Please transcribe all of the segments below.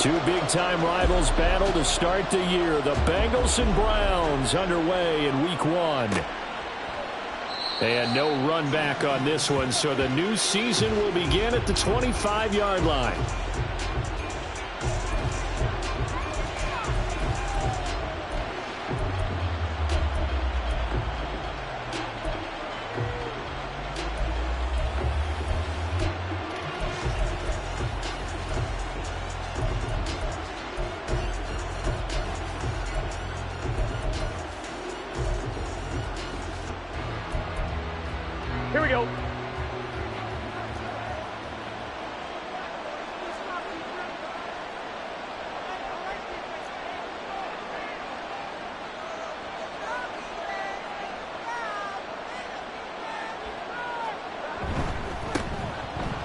Two big-time rivals battle to start the year. The Bengals and Browns underway in Week 1. And no run back on this one, so the new season will begin at the 25-yard line. Here we go.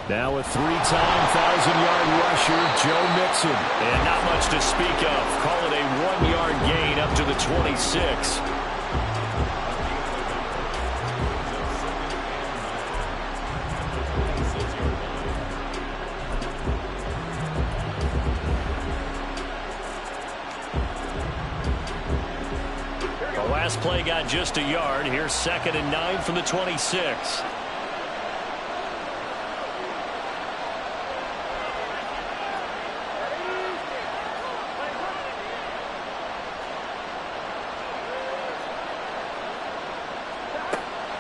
Now a three-time 1,000-yard rusher, Joe Mixon. And not much to speak of. Call it a 1-yard gain up to the 26. Last play got just a yard. Here's 2nd and 9 from the 26.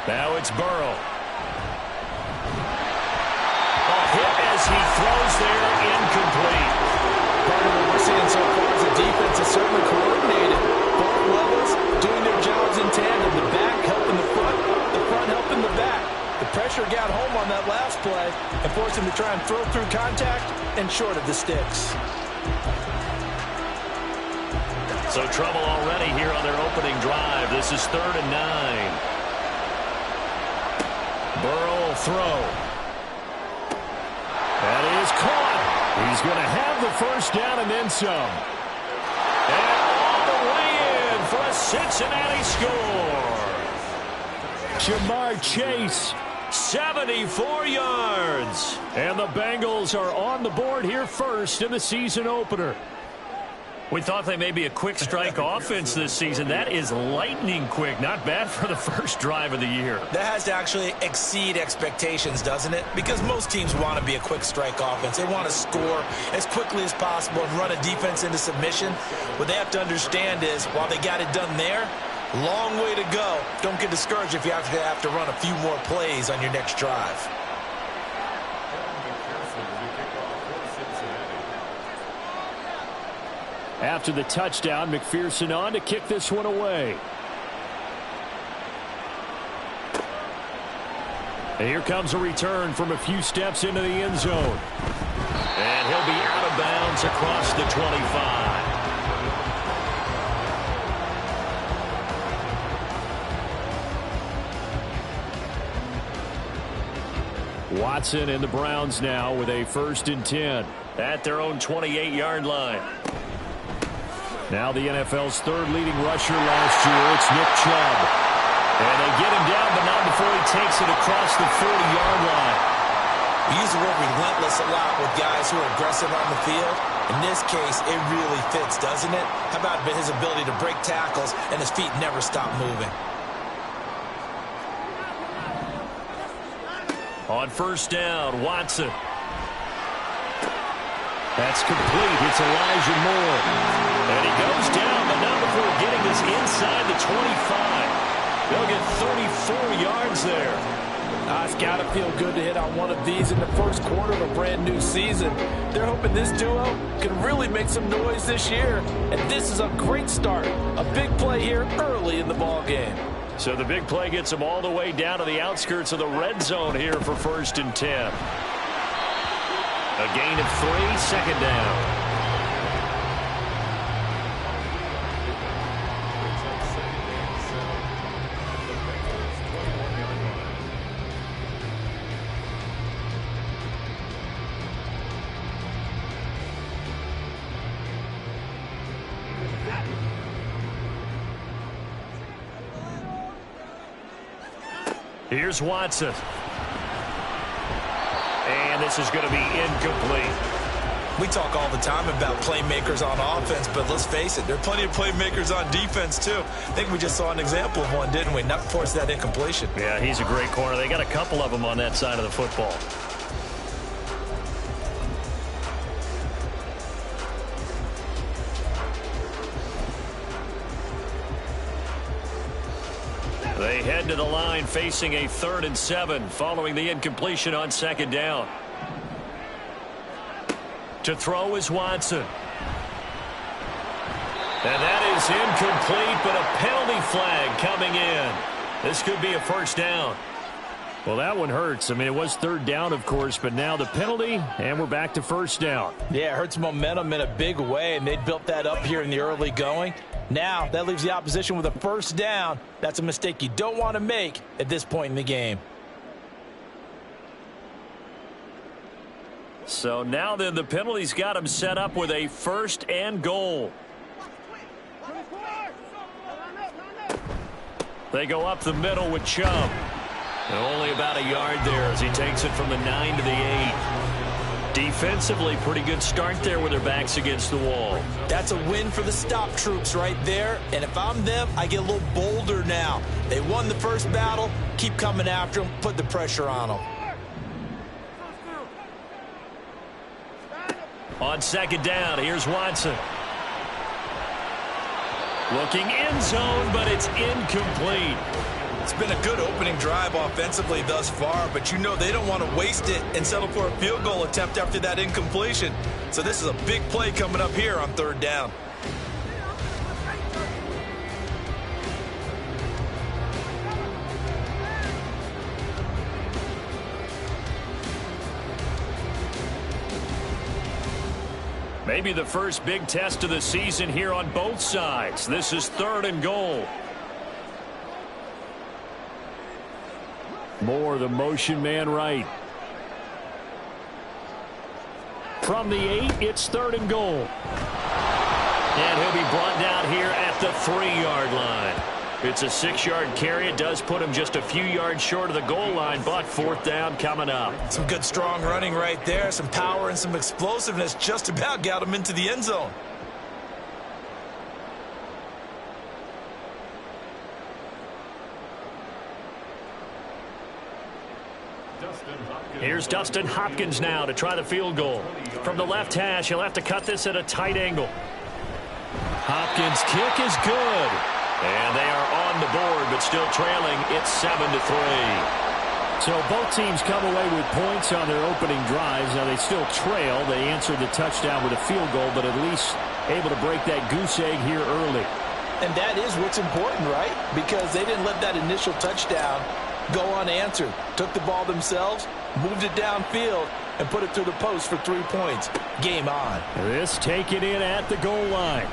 Now it's Burrow. A hit as he throws there, incomplete. Part of what we're seeing so far is the defense is certainly coordinated. Both levels doing their jobs in tandem. The back helping the front helping the back. The pressure got home on that last play and forced him to try and throw through contact and short of the sticks. So trouble already here on their opening drive. This is 3rd and 9. Burrow will throw. That is caught. He's going to have the first down and then some. And all the way in for a Cincinnati score. Jamar Chase. 74 yards. And the Bengals are on the board here first in the season opener. We thought they may be a quick strike offense this season. That is lightning quick. Not bad for the first drive of the year. That has to actually exceed expectations, doesn't it? Because most teams want to be a quick strike offense. They want to score as quickly as possible and run a defense into submission. What they have to understand is, while they got it done there, long way to go. Don't get discouraged if you have to run a few more plays on your next drive. After the touchdown, McPherson on to kick this one away. And here comes a return from a few steps into the end zone. And he'll be out of bounds across the 25. Watson and the Browns now with a 1st and 10. At their own 28-yard line. Now the NFL's 3rd leading rusher last year. It's Nick Chubb. And they get him down, but not before he takes it across the 40-yard line. We use the word relentless a lot with guys who are aggressive on the field. In this case, it really fits, doesn't it? How about his ability to break tackles and his feet never stop moving? On 1st down, Watson. That's complete. It's Elijah Moore. And he goes down, but not before getting this inside the 25. They'll get 34 yards there. It's got to feel good to hit on one of these in the first quarter of a brand new season. They're hoping this duo can really make some noise this year. And this is a great start. A big play here early in the ball game. So the big play gets them all the way down to the outskirts of the red zone here for 1st and 10. A gain of 3, 2nd down. Here's Watson. And this is going to be incomplete. We talk all the time about playmakers on offense, but let's face it, there are plenty of playmakers on defense, too. I think we just saw an example of one, didn't we? Not to force that incompletion. Yeah, he's a great corner. They got a couple of them on that side of the football. They head to the line facing a 3rd and 7 following the incompletion on 2nd down. To throw is Watson. And that is incomplete, but a penalty flag coming in. This could be a 1st down. Well, that one hurts. I mean, it was 3rd down, of course, but now the penalty, and we're back to 1st down. Yeah, it hurts momentum in a big way, and they built that up here in the early going. Now, that leaves the opposition with a 1st down. That's a mistake you don't want to make at this point in the game. So now then, the penalty's got him set up with a 1st and goal. They go up the middle with Chubb. And only about a yard there as he takes it from the 9 to the 8. Defensively, pretty good start there with their backs against the wall. That's a win for the stop troops right there. And if I'm them, I get a little bolder now. They won the first battle. Keep coming after them. Put the pressure on them. On 2nd down, here's Watson. Looking end zone, but it's incomplete. It's been a good opening drive offensively thus far, but you know they don't want to waste it and settle for a field goal attempt after that incompletion. So this is a big play coming up here on 3rd down. Maybe the first big test of the season here on both sides. This is 3rd and goal. Moore, the motion man right. From the 8, it's 3rd and goal. And he'll be brought down here at the 3-yard line. It's a 6-yard carry. It does put him just a few yards short of the goal line, but 4th down coming up. Some good strong running right there. Some power and some explosiveness just about got him into the end zone. Here's Dustin Hopkins now to try the field goal. From the left hash, he'll have to cut this at a tight angle. Hopkins' kick is good. And they are on the board, but still trailing. It's 7-3. So both teams come away with points on their opening drives. Now they still trail. They answered the touchdown with a field goal, but at least able to break that goose egg here early. And that is what's important, right? Because they didn't let that initial touchdown go unanswered. Took the ball themselves, moved it downfield, and put it through the post for 3 points. Game on. This taken in at the goal line.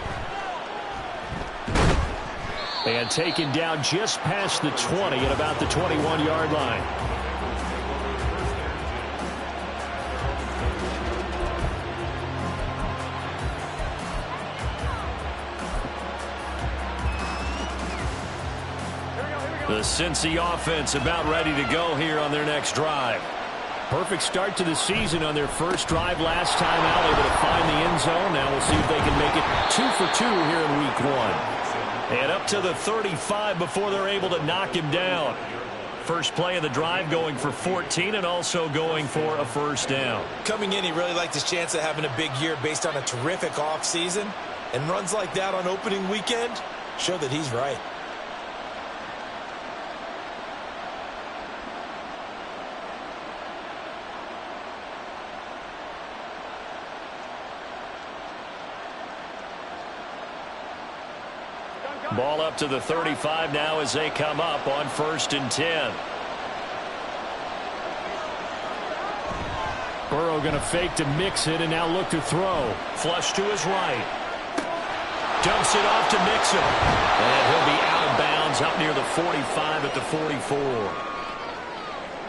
And taken down just past the 20 at about the 21-yard line. The Cincy offense about ready to go here on their next drive. Perfect start to the season on their first drive last time out, able to find the end zone. Now we'll see if they can make it 2 for 2 here in week 1. And up to the 35 before they're able to knock him down. First play of the drive going for 14 and also going for a 1st down. Coming in, he really liked his chance of having a big year based on a terrific offseason. And runs like that on opening weekend show that he's right. Ball up to the 35 now as they come up on 1st and 10. Burrow going to fake to mix it and now look to throw. Flush to his right. Dumps it off to Mixon. And he'll be out of bounds up near the 45 at the 44.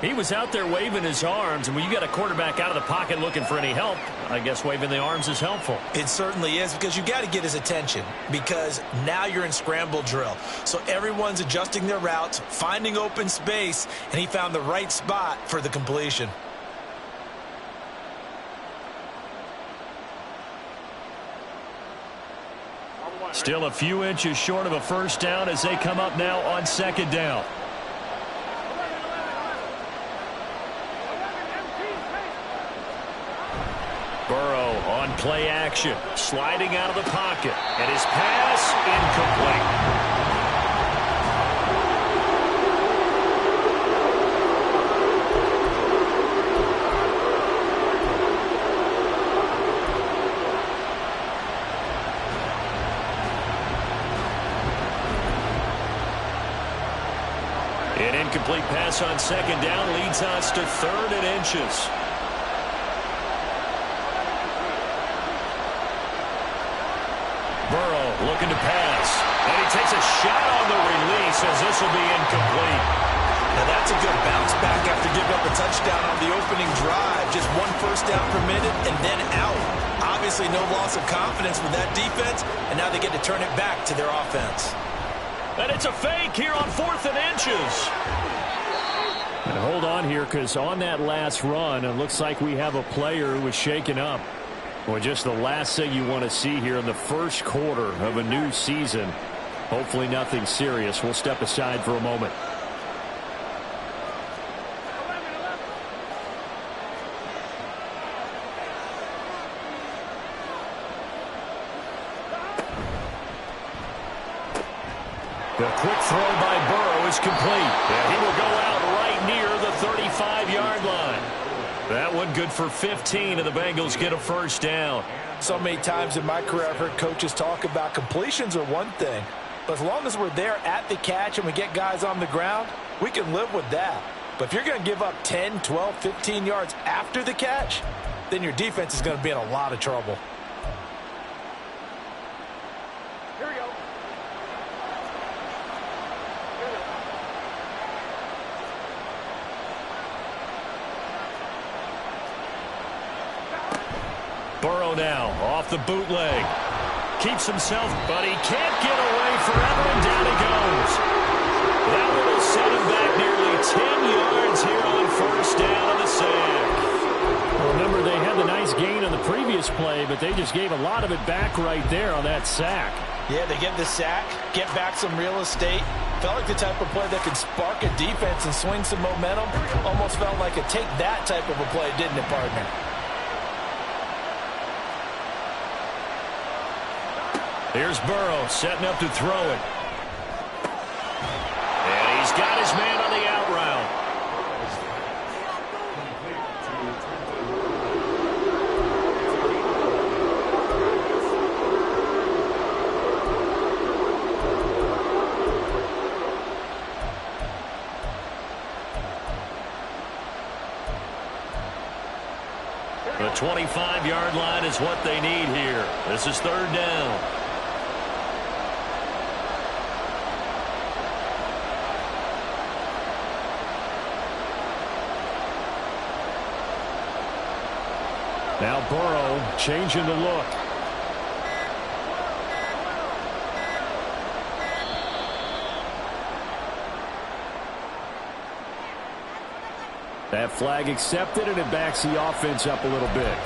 He was out there waving his arms, and when you got a quarterback out of the pocket looking for any help, I guess waving the arms is helpful. It certainly is, because you got to get his attention, because now you're in scramble drill. So everyone's adjusting their routes, finding open space, and he found the right spot for the completion. Still a few inches short of a first down as they come up now on second down. Burrow on play action, sliding out of the pocket, and his pass incomplete. An incomplete pass on second down leads us to 3rd and inches. Burrow looking to pass. And he takes a shot on the release as this will be incomplete. Now that's a good bounce back after giving up a touchdown on the opening drive. Just 1 first down permitted and then out. Obviously no loss of confidence with that defense, and now they get to turn it back to their offense. And it's a fake here on 4th and inches. And hold on here, because on that last run, it looks like we have a player who was shaken up. Well, just the last thing you want to see here in the first quarter of a new season. Hopefully nothing serious. We'll step aside for a moment. The quick throw by Burrow is complete. And he will go out right near the 35-yard line. That one good for 15, and the Bengals get a first down. So many times in my career I've heard coaches talk about completions are one thing, but as long as we're there at the catch and we get guys on the ground, we can live with that. But if you're going to give up 10, 12, 15 yards after the catch, then your defense is going to be in a lot of trouble. Here we go. Burrow now off the bootleg. Keeps himself, but he can't get away forever, and down he goes. That one will set him back nearly 10 yards here on first down on the sack. Well, remember, they had the nice gain on the previous play, but they just gave a lot of it back right there on that sack. Yeah, they get the sack, get back some real estate. Felt like the type of play that could spark a defense and swing some momentum. Almost felt like a take that type of a play, didn't it, partner? Here's Burrow setting up to throw it. And he's got his man on the out route. The 25-yard line is what they need here. This is 3rd down. Now Burrow changing the look. That flag accepted, and it backs the offense up a little bit.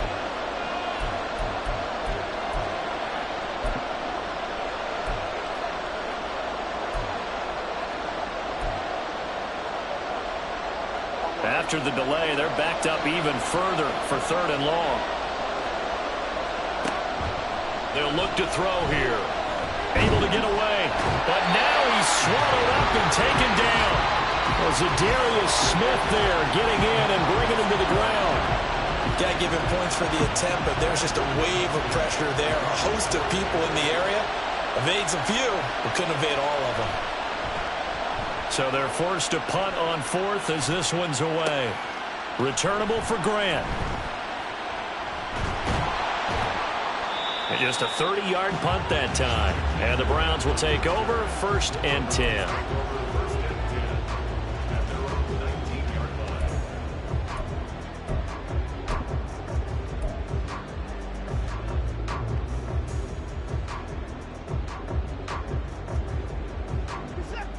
After the delay, they're backed up even further for 3rd and long. They'll look to throw here. Able to get away. But now he's swallowed up and taken down. Well, Zadarius Smith there getting in and bringing him to the ground. Got to give him points for the attempt, but there's just a wave of pressure there. A host of people in the area. Evades a few, but couldn't evade all of them. So they're forced to punt on 4th as this one's away. Returnable for Grant. And just a 30-yard punt that time. And the Browns will take over 1st and 10.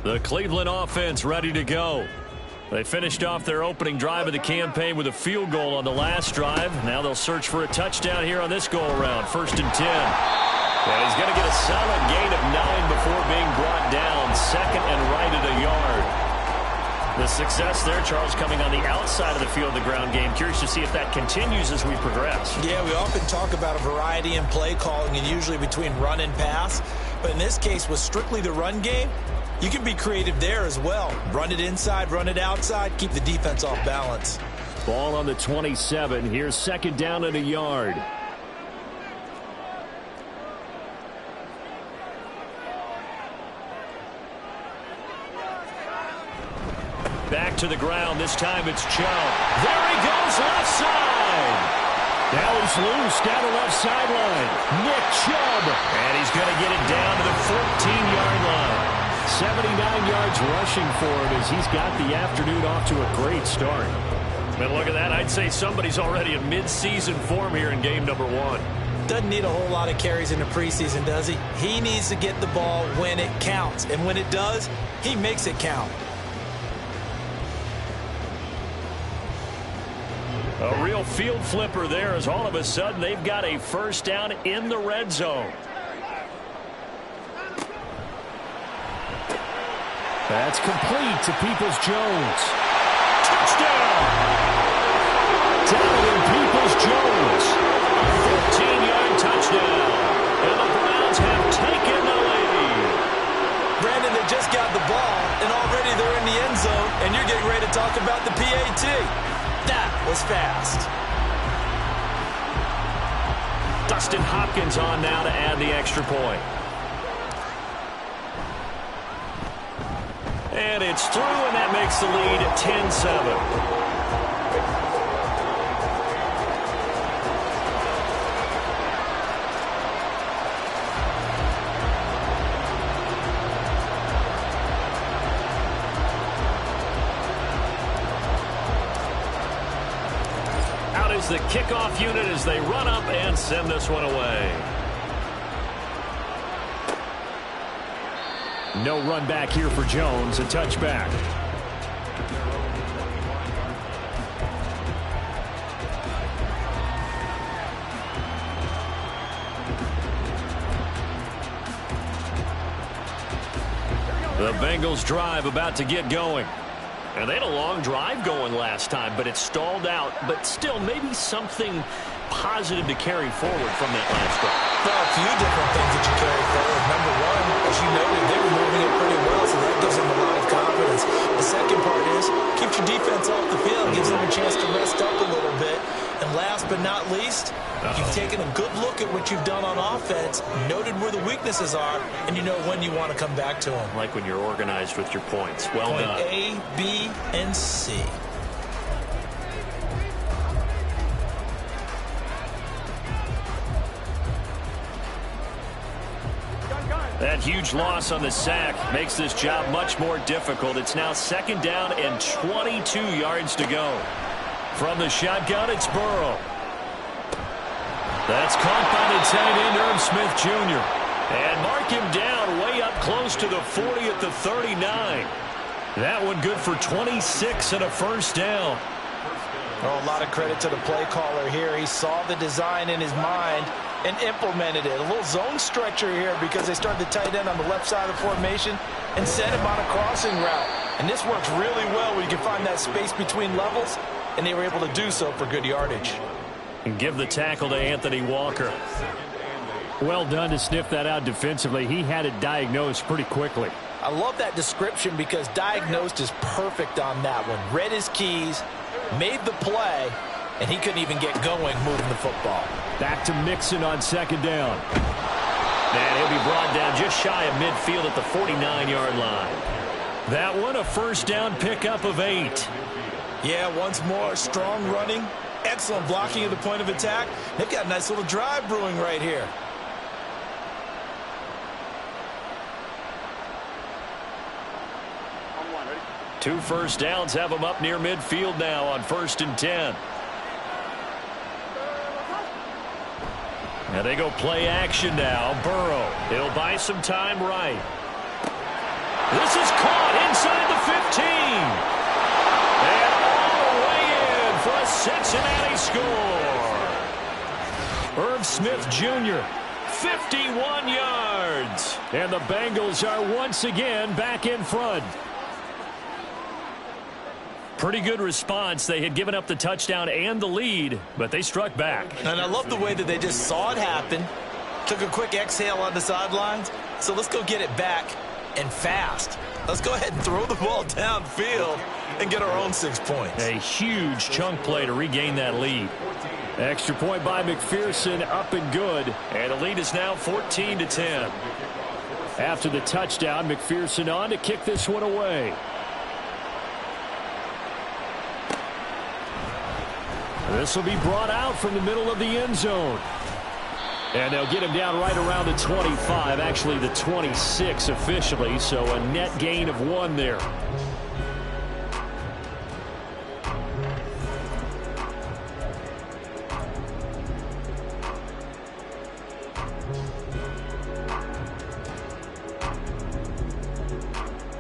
The Cleveland offense ready to go. They finished off their opening drive of the campaign with a field goal on the last drive. Now they'll search for a touchdown here on this go-around. 1st and 10. And he's going to get a solid gain of 9 before being brought down. Second and right at a yard. The success there, Charles, coming on the outside of the field, the ground game. Curious to see if that continues as we progress. Yeah, we often talk about a variety in play calling and usually between run and pass. But in this case, with strictly the run game, you can be creative there as well. Run it inside, run it outside, keep the defense off balance. Ball on the 27. Here's second down at a yard. Back to the ground. This time it's Chubb. There he goes, left side. Now he's loose down the left sideline. Nick Chubb. And he's going to get it down to the 14-yard line. 79 yards rushing for him as he's got the afternoon off to a great start. And look at that. I'd say somebody's already in mid-season form here in game number 1. Doesn't need a whole lot of carries in the preseason, does he? He needs to get the ball when it counts. And when it does, he makes it count. A real field flipper there as all of a sudden they've got a first down in the red zone. That's complete to Peoples-Jones. Touchdown! Down Peoples-Jones. 14-yard touchdown. And the Browns have taken the lead. Brandon, they just got the ball, and already they're in the end zone, and you're getting ready to talk about the PAT. That was fast. Dustin Hopkins on now to add the extra point. And it's through, and that makes the lead 10-7. Out is the kickoff unit as they run up and send this one away. No run back here for Jones, a touchback. The Bengals drive about to get going. And they had a long drive going last time, but it stalled out. But still, maybe something positive to carry forward from that last drive. There are a few different things that you carry forward. Number one, as you noted, they were moving it pretty well, so that gives them a lot of confidence. The second part is, keeps your defense off the field, gives them a chance to rest up a little bit. And last but not least, you've taken a good look at what you've done on offense, noted where the weaknesses are, and you know when you want to come back to them. Like when you're organized with your points. Well done. Point A, B, and C. That huge loss on the sack makes this job much more difficult. It's now second down and 22 yards to go. From the shotgun, it's Burrow. That's caught by the tight end, Irv Smith Jr. And mark him down way up close to the 40 at the 39. That one good for 26 and a first down. Oh, a lot of credit to the play caller here. He saw the design in his mind and implemented it. A little zone stretcher here because they started the tight end on the left side of the formation and sent him on a crossing route. And this works really well when you can find that space between levels, and they were able to do so for good yardage. And give the tackle to Anthony Walker. Well done to sniff that out defensively. He had it diagnosed pretty quickly. I love that description because diagnosed is perfect on that one. Read his keys, made the play, and he couldn't even get going moving the football. Back to Mixon on second down. And he'll be brought down just shy of midfield at the 49-yard line. That one a first down pickup of 8. Yeah, once more, strong running, excellent blocking at the point of attack. They've got a nice little drive brewing right here. Two first downs have them up near midfield now on 1st and 10. And they go play action now. Burrow. He'll buy some time right. This is caught inside the 15. And all the way in for a Cincinnati score. Irv Smith Jr., 51 yards. And the Bengals are once again back in front. Pretty good response. They had given up the touchdown and the lead, but they struck back. And I love the way that they just saw it happen, took a quick exhale on the sidelines. So let's go get it back and fast. Let's go ahead and throw the ball downfield and get our own 6 points. A huge chunk play to regain that lead. Extra point by McPherson, up and good. And the lead is now 14-10. After the touchdown, McPherson on to kick this one away. This will be brought out from the middle of the end zone. And they'll get him down right around the 25, actually the 26 officially, so a net gain of 1 there.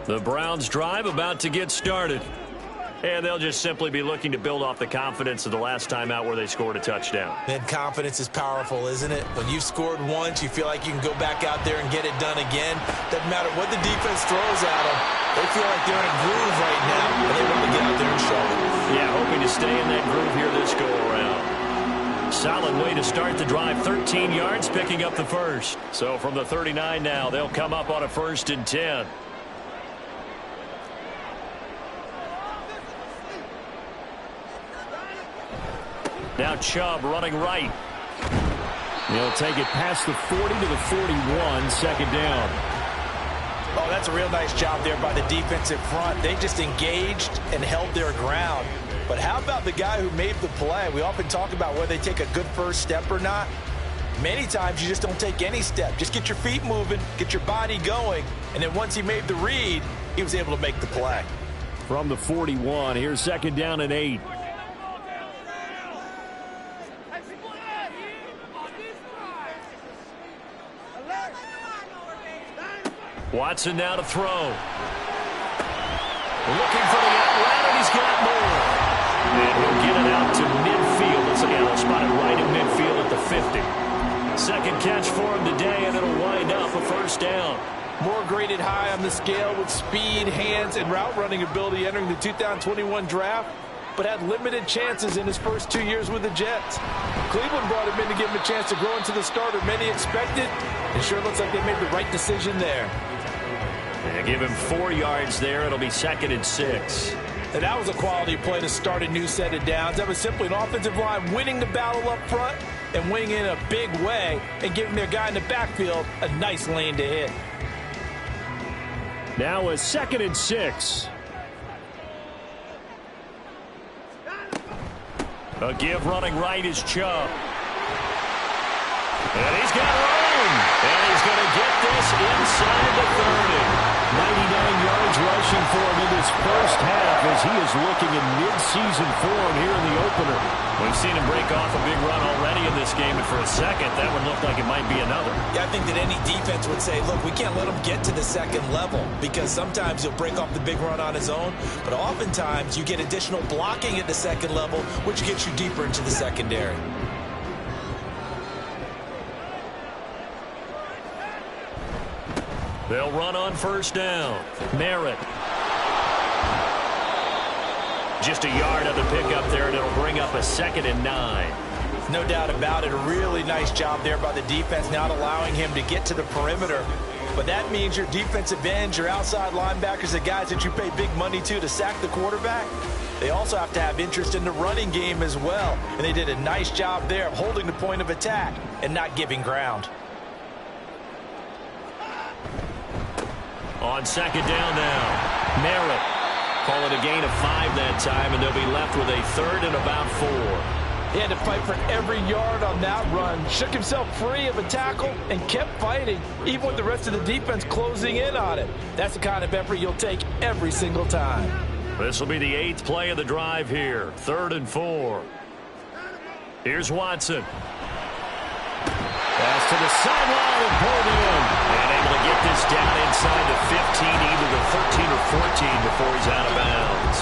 The Browns drive about to get started. And they'll just simply be looking to build off the confidence of the last time out where they scored a touchdown. And confidence is powerful, isn't it? When you've scored once, you feel like you can go back out there and get it done again. Doesn't matter what the defense throws at them. They feel like they're in a groove right now, and they want to get out there and show it. Yeah, hoping to stay in that groove here this go-around. Solid way to start the drive. 13 yards, picking up the first. So from the 39 now, they'll come up on a 1st and 10. Now Chubb running right. He'll take it past the 40 to the 41, second down. Oh, that's a real nice job there by the defensive front. They just engaged and held their ground. But how about the guy who made the play? We often talk about whether they take a good first step or not. Many times you just don't take any step. Just get your feet moving, get your body going, and then once he made the read, he was able to make the play. From the 41, here's second down and 8. Watson now to throw. Looking for the out route, and he's got more. And he'll get it out to midfield. Once again, they'll spot it right in midfield at the 50. Second catch for him today, and it'll wind up a first down. More graded high on the scale with speed, hands, and route running ability entering the 2021 draft, but had limited chances in his first 2 years with the Jets. Cleveland brought him in to give him a chance to grow into the starter many expected. It sure looks like they made the right decision there. And give him 4 yards there. It'll be 2nd and 6. And that was a quality play to start a new set of downs. That was simply an offensive line winning the battle up front and winning in a big way and giving their guy in the backfield a nice lane to hit. Now a 2nd and 6. A give running right is Chubb. And he's got room. And he's going to get this inside the 30. 99 yards rushing for him in this first half as he is looking in mid-season form here in the opener. We've seen him break off a big run already in this game, and for a second, that one looked like it might be another. Yeah, I think that any defense would say, look, we can't let him get to the second level because sometimes he'll break off the big run on his own, but oftentimes you get additional blocking at the second level, which gets you deeper into the secondary. They'll run on first down. Merritt. Just a yard of the pickup there, and it'll bring up a 2nd and 9. No doubt about it. A really nice job there by the defense, not allowing him to get to the perimeter. But that means your defensive ends, your outside linebackers, the guys that you pay big money to sack the quarterback, they also have to have interest in the running game as well. And they did a nice job there of holding the point of attack and not giving ground. On second down now, Merritt. Call it a gain of 5 that time, and they'll be left with a 3rd and about 4. He had to fight for every yard on that run. Shook himself free of a tackle and kept fighting, even with the rest of the defense closing in on it. That's the kind of effort you'll take every single time. This will be the 8th play of the drive here. 3rd and 4. Here's Watson. Pass to the sideline and pulled in. And able to get this down inside the 15, either the 13 or 14 before he's out of bounds.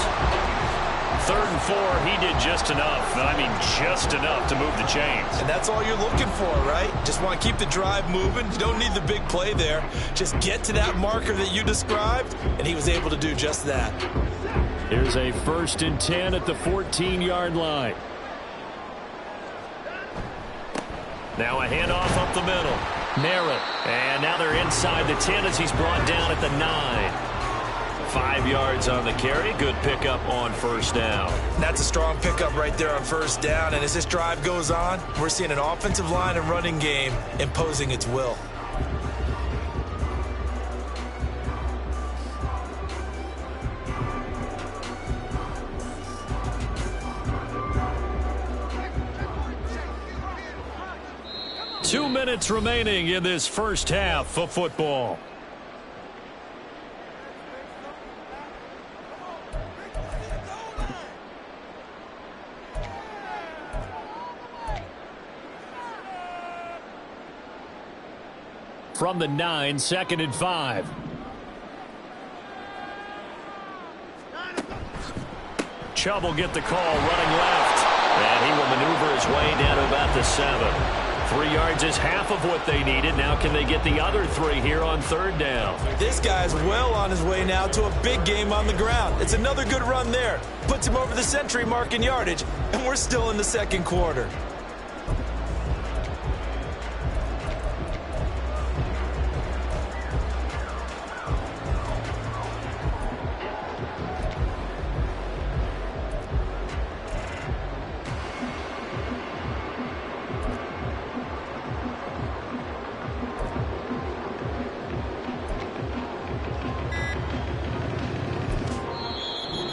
3rd and before, he did just enough. I mean, just enough to move the chains. And that's all you're looking for, right? Just want to keep the drive moving. You don't need the big play there. Just get to that marker that you described, and he was able to do just that. Here's a 1st and 10 at the 14-yard line. Now a handoff up the middle. Merritt. And now they're inside the 10 as he's brought down at the 9. 5 yards on the carry. Good pickup on 1st down. That's a strong pickup right there on 1st down. And as this drive goes on, we're seeing an offensive line and running game imposing its will. Two minutes remaining in this first half of football. From the 9, 2nd and 5. Chubb will get the call running left. And he will maneuver his way down to about the 7. 3 yards is half of what they needed. Now can they get the other 3 here on 3rd down? This guy's well on his way now to a big game on the ground. It's another good run there. Puts him over the century mark in yardage, and we're still in the 2nd quarter.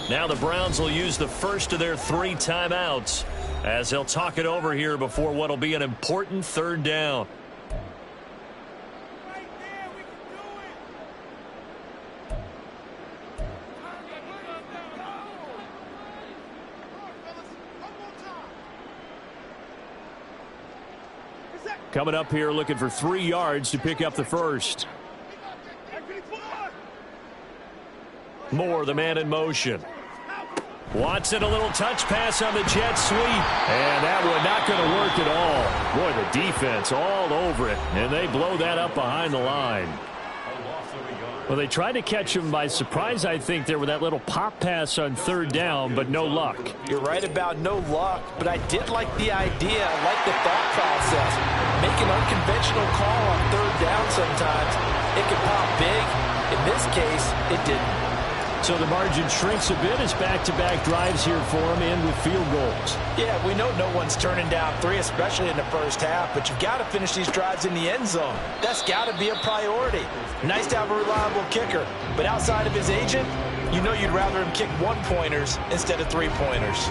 Now the Browns will use the first of their 3 timeouts as they'll talk it over here before what will be an important 3rd down. Coming up here looking for 3 yards to pick up the first. Moore, the man in motion. Watson, a little touch pass on the jet sweep. And that one not going to work at all. Boy, the defense all over it. And they blow that up behind the line. Well, they tried to catch him by surprise, I think, there with that little pop pass on 3rd down, but no luck. You're right about no luck, but I did like the idea. I like the thought process. Make an unconventional call on 3rd down sometimes. It can pop big. In this case, it didn't. So the margin shrinks a bit as back-to-back drives here for him and with field goals. Yeah, we know no one's turning down 3, especially in the first half, but you've got to finish these drives in the end zone. That's got to be a priority. Nice to have a reliable kicker, but outside of his agent, you know you'd rather him kick 1-pointers instead of 3-pointers.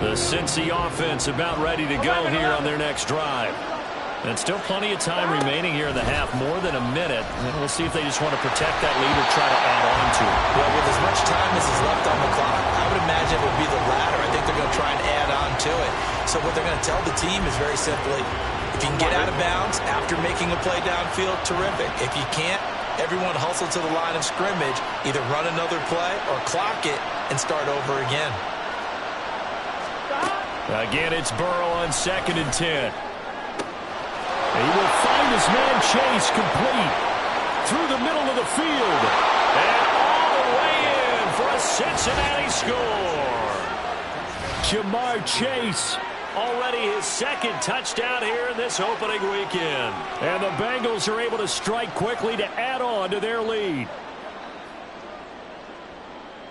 The Cincy offense about ready to go here on their next drive. And still plenty of time remaining here in the half, more than a minute. And we'll see if they just want to protect that lead or try to add on to it. Well, with as much time as is left on the clock, I would imagine it would be the latter. I think they're going to try and add on to it. So what they're going to tell the team is very simply, if you can get out of bounds after making a play downfield, terrific. If you can't, everyone hustle to the line of scrimmage, either run another play or clock it and start over again. Again, it's Burrow on 2nd and 10. And he will find his man Chase complete through the middle of the field. And all the way in for a Cincinnati score. Jamar Chase, already his 2nd touchdown here in this opening weekend. And the Bengals are able to strike quickly to add on to their lead.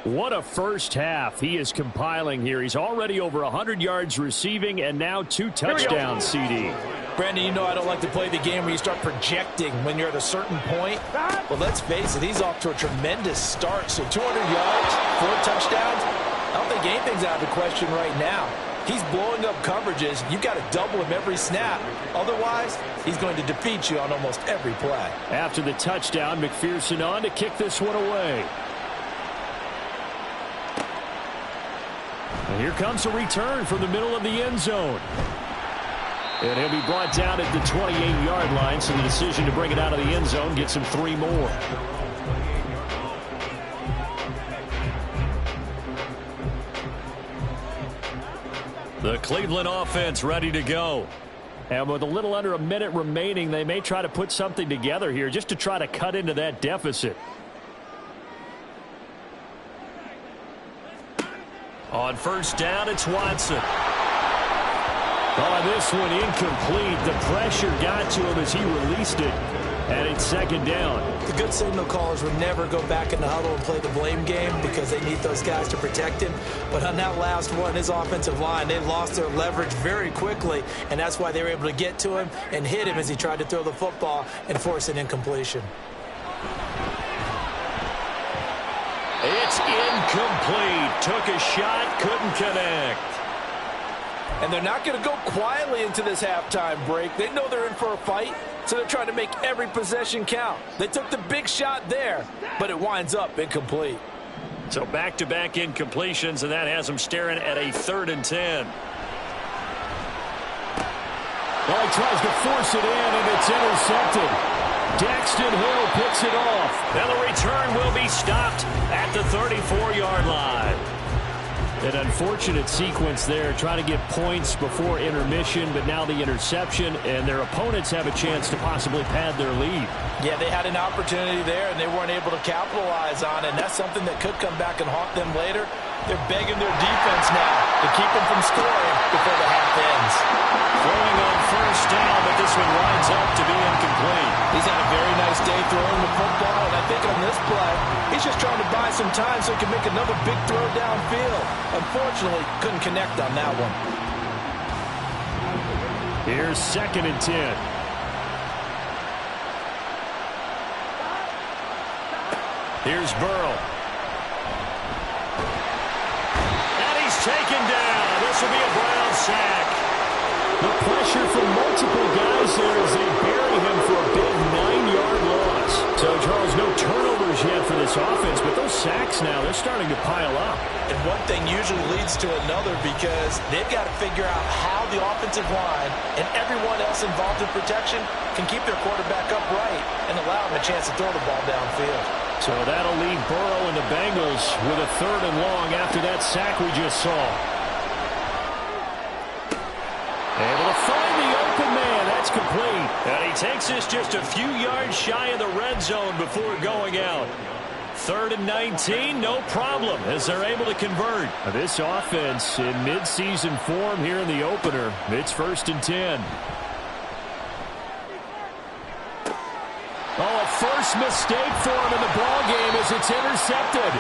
What a first half he is compiling here. He's already over 100 yards receiving and now 2 touchdowns, CD. Brandon, you know I don't like to play the game where you start projecting when you're at a certain point. Well, let's face it, he's off to a tremendous start. So 200 yards, 4 touchdowns. I don't think anything's out of the question right now. He's blowing up coverages. You've got to double him every snap. Otherwise, he's going to defeat you on almost every play. After the touchdown, McPherson on to kick this one away. And here comes a return from the middle of the end zone. And he'll be brought down at the 28-yard line, so the decision to bring it out of the end zone gets him 3 more. The Cleveland offense ready to go. And with a little under a minute remaining, they may try to put something together here just to try to cut into that deficit. On first down, it's Watson. On this one, incomplete. The pressure got to him as he released it. And it's second down. The good signal callers would never go back in the huddle and play the blame game because they need those guys to protect him. But on that last one, his offensive line, they lost their leverage very quickly, and that's why they were able to get to him and hit him as he tried to throw the football and force an incompletion. It's incomplete. Took a shot, couldn't connect. And they're not going to go quietly into this halftime break. They know they're in for a fight, so they're trying to make every possession count. They took the big shot there, but it winds up incomplete. So back-to-back incompletions, and that has them staring at a 3rd and 10. Well, he tries to force it in, and it's intercepted. Daxton Hill picks it off. Now the return will be stopped at the 34-yard line. An unfortunate sequence there, trying to get points before intermission, but now the interception, and their opponents have a chance to possibly pad their lead. Yeah, they had an opportunity there, and they weren't able to capitalize on it, and that's something that could come back and haunt them later. They're begging their defense now to keep them from scoring before the half ends. Throwing on first down, but this one winds up to be incomplete. He's had a very nice day throwing the football, and I think on this play, he's just trying to buy some time so he can make another big throw downfield. Unfortunately, couldn't connect on that one. Here's 2nd and 10. Here's Burrow. And he's taken down. This will be a Brown sack. The pressure from multiple guys there as they bury him for a big 9-yard loss. So, Charles, no turnovers yet for this offense, but those sacks now, they're starting to pile up. And one thing usually leads to another because they've got to figure out how the offensive line and everyone else involved in protection can keep their quarterback upright and allow him a chance to throw the ball downfield. So that'll leave Burrow and the Bengals with a 3rd and long after that sack we just saw. Able to find the open man. That's complete. And he takes this just a few yards shy of the red zone before going out. 3rd and 19, no problem, as they're able to convert. This offense in midseason form here in the opener. It's 1st and 10. Oh, a first mistake for him in the ballgame as it's intercepted.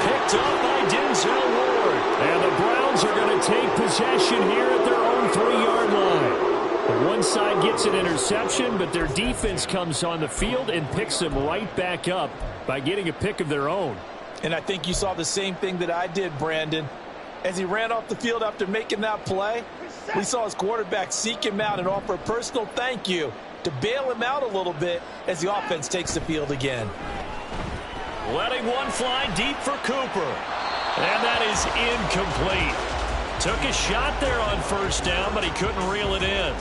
Picked up by Denzel Ward. And the Browns are going to take possession here at their own 3-yard line. The one side gets an interception, but their defense comes on the field and picks them right back up by getting a pick of their own. And I think you saw the same thing that I did, Brandon. As he ran off the field after making that play, we saw his quarterback seek him out and offer a personal thank you to bail him out a little bit as the offense takes the field again. Letting one fly deep for Cooper. And that is incomplete. Took a shot there on first down, but he couldn't reel it in.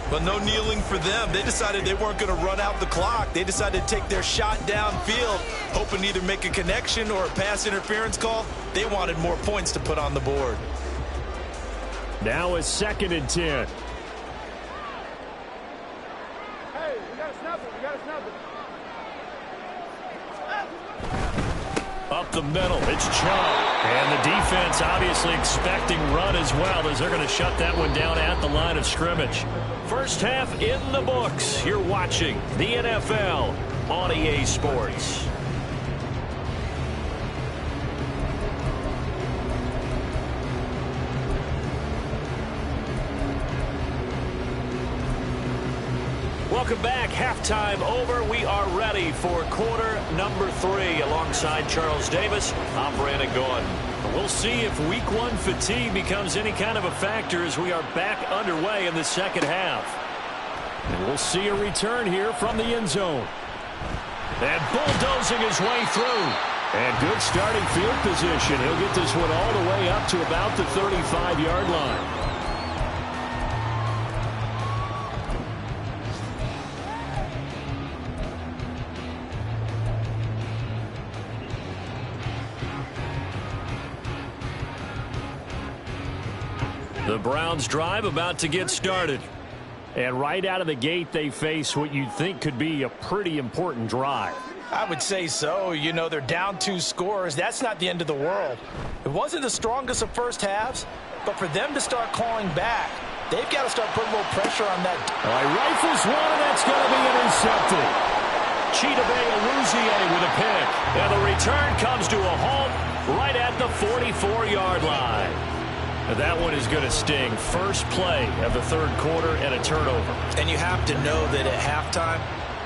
But no kneeling for them. They decided they weren't going to run out the clock. They decided to take their shot downfield, hoping to either make a connection or a pass interference call. They wanted more points to put on the board. Now it's 2nd and 10. Hey, we got to snap it. We got to snap it. Up the middle, it's Chubb. And the defense obviously expecting run as well as they're going to shut that one down at the line of scrimmage. First half in the books. You're watching the NFL on EA Sports. Welcome back. Halftime over. We are ready for quarter number 3. Alongside Charles Davis, I'm Brandon Gordon. We'll see if week 1 fatigue becomes any kind of a factor as we are back underway in the second half. And we'll see a return here from the end zone. And bulldozing his way through. And good starting field position. He'll get this one all the way up to about the 35-yard line. The Browns drive about to get started. And right out of the gate, they face what you'd think could be a pretty important drive. I would say so. You know, they're down 2 scores. That's not the end of the world. It wasn't the strongest of first halves, but for them to start clawing back, they've got to start putting a little pressure on that. All right, rifles one, and that's going to be intercepted. Chidobe Awuzie with a pick. And the return comes to a halt right at the 44-yard line. That one is going to sting. First play of the third quarter and a turnover. And you have to know that at halftime,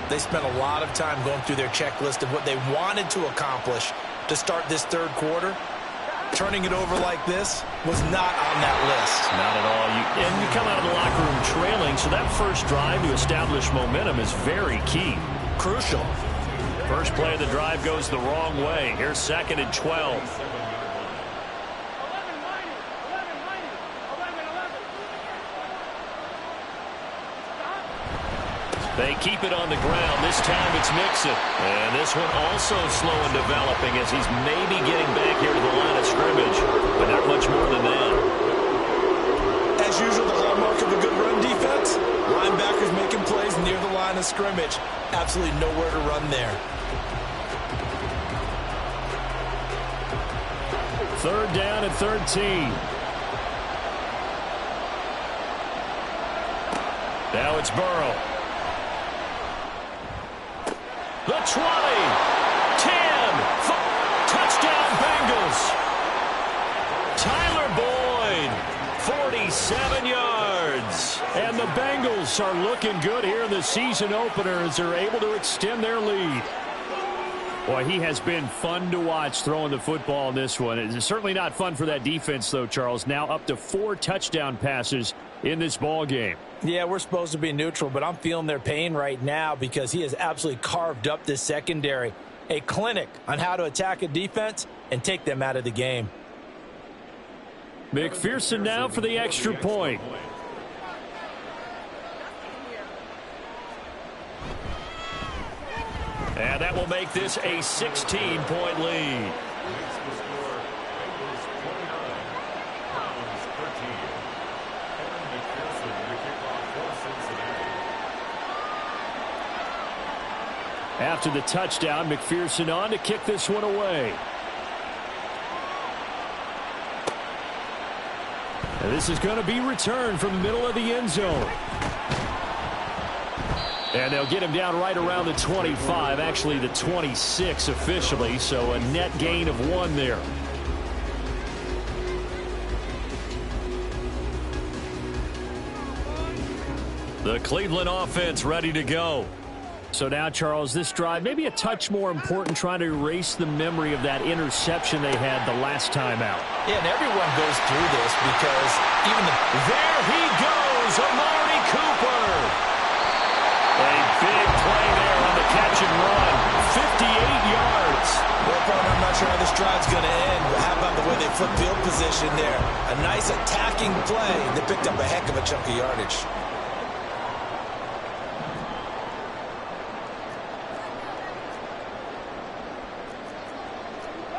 they spent a lot of time going through their checklist of what they wanted to accomplish to start this third quarter. Turning it over like this was not on that list. Not at all. And you come out of the locker room trailing, so that first drive to establish momentum is very key. Crucial. First play of the drive goes the wrong way. Here's 2nd and 12. They keep it on the ground. This time it's Mixon. And this one also slow in developing as he's maybe getting back here to the line of scrimmage, but not much more than that. As usual, the hallmark of a good run defense, linebackers making plays near the line of scrimmage. Absolutely nowhere to run there. 3rd down and 13. Now it's Burrow. The 20, 10, touchdown Bengals. Tyler Boyd, 47 yards. And the Bengals are looking good here in the season opener as they're able to extend their lead. Boy, he has been fun to watch throwing the football in this one. It's certainly not fun for that defense, though, Charles. Now up to 4 touchdown passes in this ball game. Yeah, we're supposed to be neutral, but I'm feeling their pain right now because he has absolutely carved up this secondary. A clinic on how to attack a defense and take them out of the game. McPherson now for the extra point. And that will make this a 16-point lead. After the touchdown, McPherson on to kick this one away. And this is going to be returned from the middle of the end zone. And they'll get him down right around the 25, actually the 26 officially, so a net gain of 1 there. The Cleveland offense ready to go. So now, Charles, this drive maybe a touch more important, trying to erase the memory of that interception they had the last time out. Yeah, and everyone goes through this because even there he goes, Amari Cooper. A big play there on the catch and run. 58 yards. Well, I'm not sure how this drive's going to end, but how about the way they flip field position there? A nice attacking play. They picked up a heck of a chunk of yardage.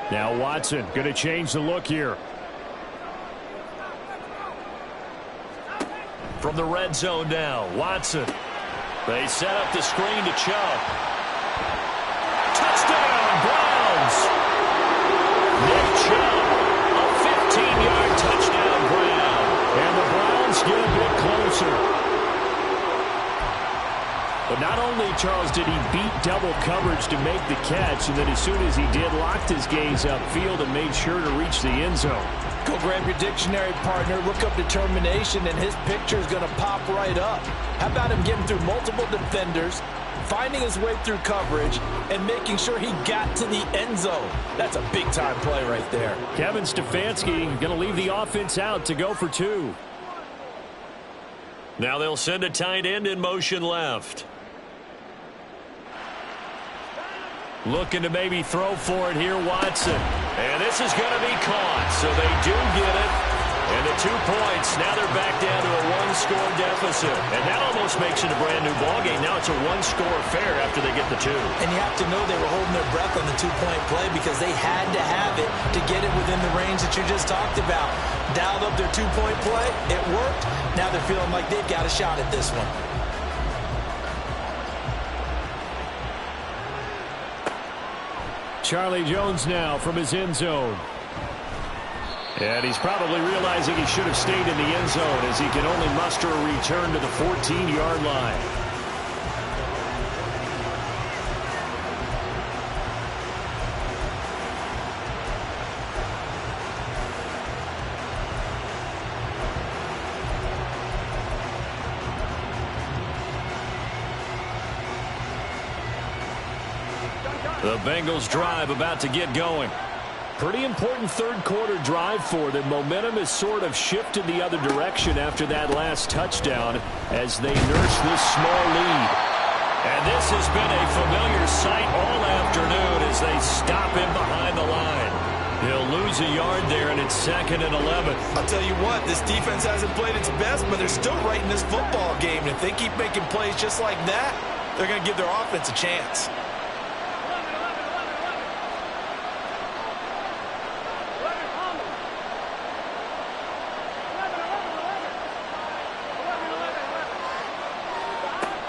Now Watson going to change the look here. From the red zone now, Watson. They set up the screen to Chubb. Touchdown, Browns! Nick Chubb, a 15-yard touchdown Brown. And the Browns get a bit closer. But not only, Charles, did he beat double coverage to make the catch, and then as soon as he did, locked his gaze upfield and made sure to reach the end zone. Go grab your dictionary, partner. Look up determination, and his picture is going to pop right up. How about him getting through multiple defenders, finding his way through coverage, and making sure he got to the end zone? That's a big-time play right there. Kevin Stefanski going to leave the offense out to go for 2. Now they'll send a tight end in motion left. Looking to maybe throw for it here, Watson. And this is going to be caught, so they do get it. And the 2 points. Now they're back down to a 1-score deficit. And that almost makes it a brand-new ballgame. Now it's a 1-score affair after they get the 2. And you have to know they were holding their breath on the 2-point play because they had to have it to get it within the range that you just talked about. Dialed up their 2-point play. It worked. Now they're feeling like they've got a shot at this one. Charlie Jones now from his end zone. And he's probably realizing he should have stayed in the end zone as he can only muster a return to the 14-yard line. The Bengals drive about to get going. Pretty important third-quarter drive for them. Momentum has sort of shifted the other direction after that last touchdown as they nurse this small lead. And this has been a familiar sight all afternoon as they stop him behind the line. He'll lose a yard there, and it's 2nd and 11. I'll tell you what, this defense hasn't played its best, but they're still right in this football game. And if they keep making plays just like that, they're going to give their offense a chance.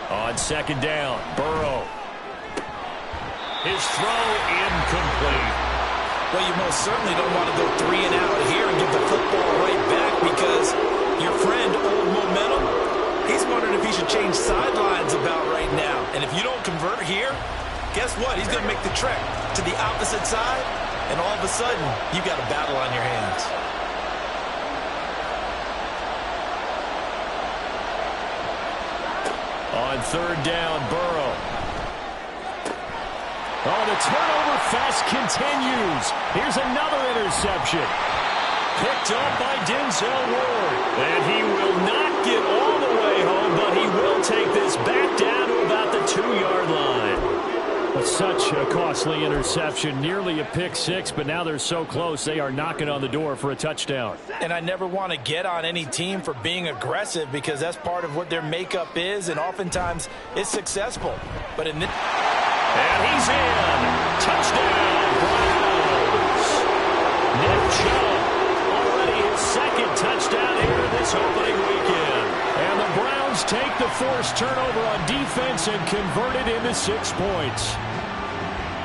On 2nd down, Burrow. His throw incomplete. Well, you most certainly don't want to go 3 and out here and give the football right back because your friend, Old Momentum, he's wondering if he should change sidelines about right now. And if you don't convert here, guess what? He's going to make the trek to the opposite side, and all of a sudden, you got a battle on your hands. On 3rd down, Burrow. Oh, the turnover fest continues. Here's another interception. Picked up by Denzel Ward. And he will not get all the way home, but he will take this back down to about the 2-yard line. Such a costly interception, nearly a pick six, but now they're so close they are knocking on the door for a touchdown. And I never want to get on any team for being aggressive because that's part of what their makeup is, and oftentimes it's successful. But in this... And he's in. Touchdown, Browns. Nick Chubb, already his 2nd touchdown here this opening weekend. And the Browns take the forced turnover on defense and convert it into 6 points.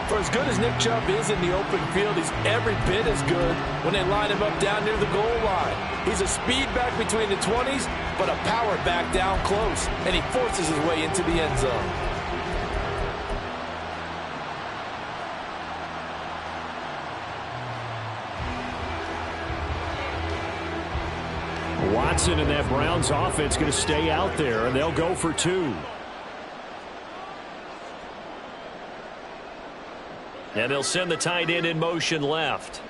For as good as Nick Chubb is in the open field, he's every bit as good when they line him up down near the goal line. He's a speed back between the 20s, but a power back down close, and he forces his way into the end zone. Watson and that Browns offense going to stay out there, and they'll go for 2. And they'll send the tight end in motion left.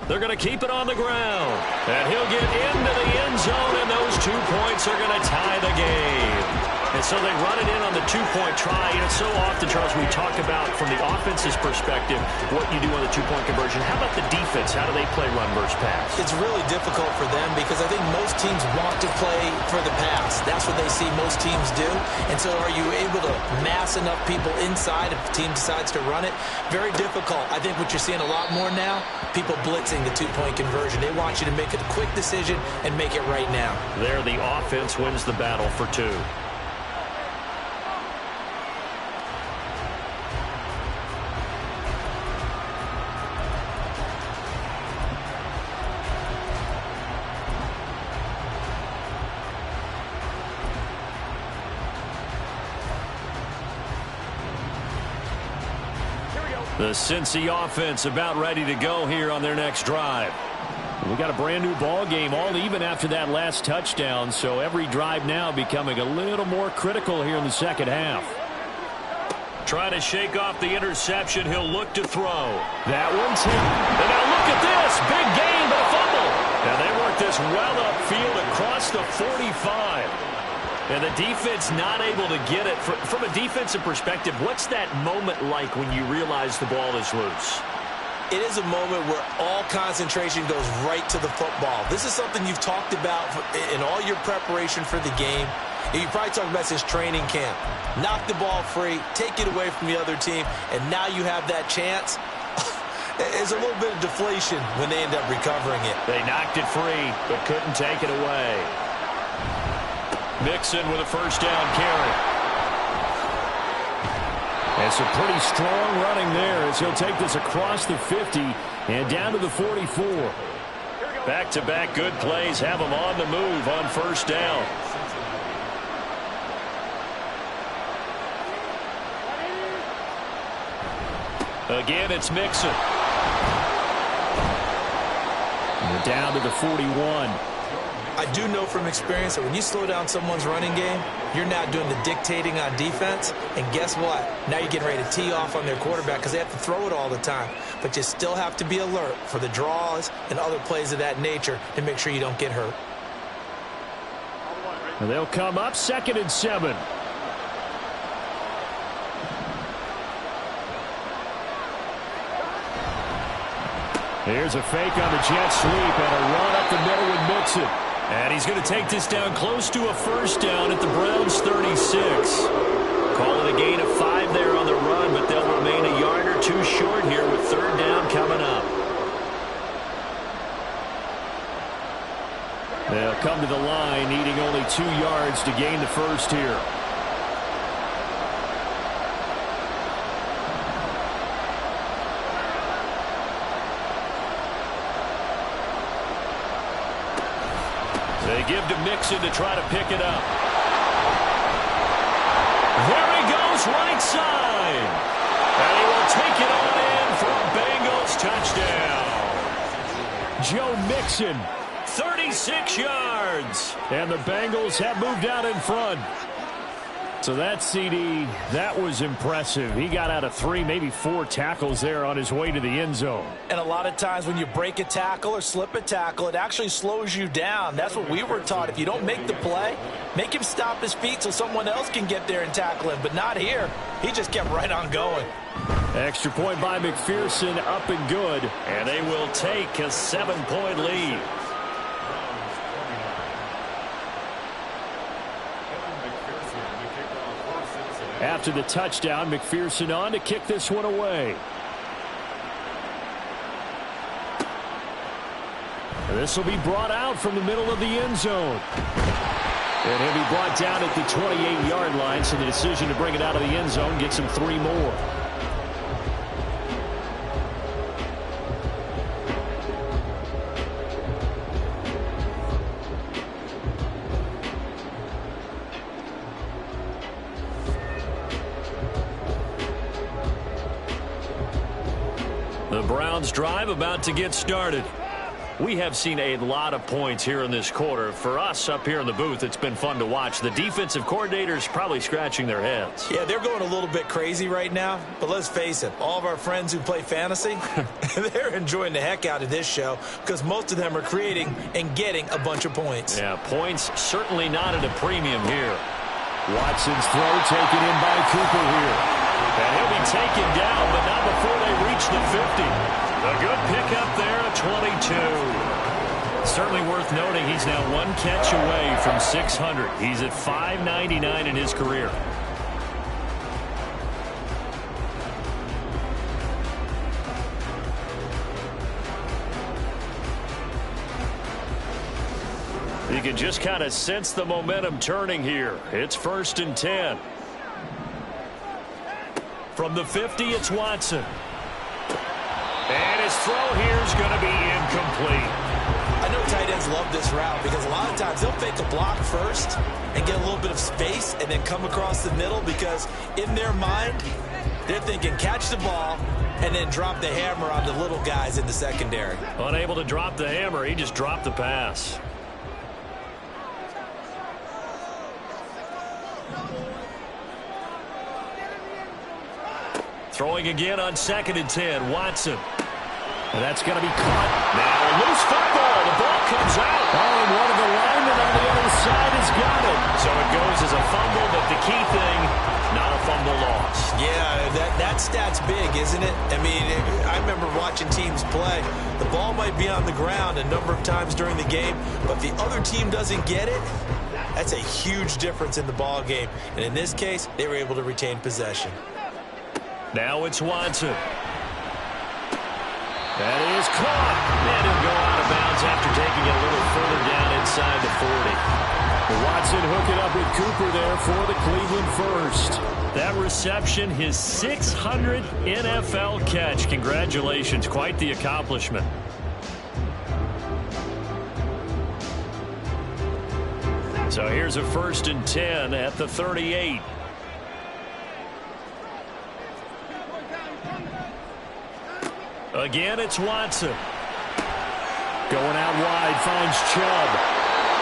They're going to keep it on the ground. And he'll get into the end zone, and those 2 points are going to tie the game. And so they run it in on the 2-point try. You know, so often, Charles, we talk about from the offense's perspective what you do on the 2-point conversion. How about the defense? How do they play run versus pass? It's really difficult for them because I think most teams want to play for the pass. That's what they see most teams do. And so are you able to mass enough people inside if the team decides to run it? Very difficult. I think what you're seeing a lot more now, people blitzing the 2-point conversion. They want you to make a quick decision and make it right now. There, the offense wins the battle for 2. The Cincy offense about ready to go here on their next drive. We got a brand new ball game, all even after that last touchdown, so every drive now becoming a little more critical here in the second half. Trying to shake off the interception, he'll look to throw. That one's hit. And now look at this, big gain, but a fumble. And they work this well upfield across the 45. And the defense not able to get it. From a defensive perspective, what's that moment like when you realize the ball is loose? It is a moment where all concentration goes right to the football. This is something you've talked about in all your preparation for the game. And you probably talked about this training camp. Knock the ball free, take it away from the other team, and now you have that chance. There's a little bit of deflation when they end up recovering it. They knocked it free, but couldn't take it away. Mixon with a first down carry. And some pretty strong running there as he'll take this across the 50 and down to the 44. Back-to-back good plays have him on the move on first down. Again, it's Mixon. And down to the 41. I do know from experience that when you slow down someone's running game, you're now doing the dictating on defense. And guess what? Now you're getting ready to tee off on their quarterback because they have to throw it all the time. But you still have to be alert for the draws and other plays of that nature to make sure you don't get hurt. And they'll come up 2nd and 7. Here's a fake on the jet sweep and a run up the middle with Mixon. And he's going to take this down close to a first down at the Browns' 36. Call it a gain of 5 there on the run, but they'll remain a yard or 2 short here with 3rd down coming up. They'll come to the line needing only 2 yards to gain the first here. They give to Mixon to try to pick it up. There he goes, right side. And he will take it on in for a Bengals touchdown. Joe Mixon. 36 yards. And the Bengals have moved out in front. So that CD, that was impressive. He got out of 3, maybe 4 tackles there on his way to the end zone. And a lot of times when you break a tackle or slip a tackle, it actually slows you down. That's what we were taught. If you don't make the play, make him stop his feet so someone else can get there and tackle him. But not here. He just kept right on going. Extra point by McPherson, up and good. And they will take a 7-point lead. After the touchdown, McPherson on to kick this one away. This will be brought out from the middle of the end zone. And he'll be brought down at the 28-yard line, so the decision to bring it out of the end zone gets him 3 more. The Browns drive about to get started. We have seen a lot of points here in this quarter. For us up here in the booth, it's been fun to watch. The defensive coordinators probably scratching their heads. Yeah, they're going a little bit crazy right now. But let's face it, all of our friends who play fantasy, they're enjoying the heck out of this show because most of them are creating and getting a bunch of points. Yeah, points certainly not at a premium here. Watson's throw taken in by Cooper here. And he'll be taken down, but not before they reach the 50. A good pickup there at 22. Certainly worth noting he's now 1 catch away from 600. He's at 599 in his career. You can just kind of sense the momentum turning here. It's 1st and 10. From the 50, it's Watson. And his throw here is going to be incomplete. I know tight ends love this route because a lot of times they'll fake a block first and get a little bit of space and then come across the middle because in their mind, they're thinking catch the ball and then drop the hammer on the little guys in the secondary. Unable to drop the hammer, he just dropped the pass. Throwing again on 2nd and 10, Watson. And that's going to be caught. Now a loose football. The ball comes out. Oh, and one of the linemen on the other side has got it. So it goes as a fumble, but the key thing, not a fumble loss. Yeah, that stat's big, isn't it? I mean, I remember watching teams play. The ball might be on the ground a number of times during the game, but if the other team doesn't get it, that's a huge difference in the ball game. And in this case, they were able to retain possession. Now it's Watson. That is caught. And he'll go out of bounds after taking it a little further down inside the 40. Watson hooking up with Cooper there for the Cleveland first. That reception, his 600th NFL catch. Congratulations. Quite the accomplishment. So here's a 1st and 10 at the 38. Again, it's Watson. Going out wide, finds Chubb.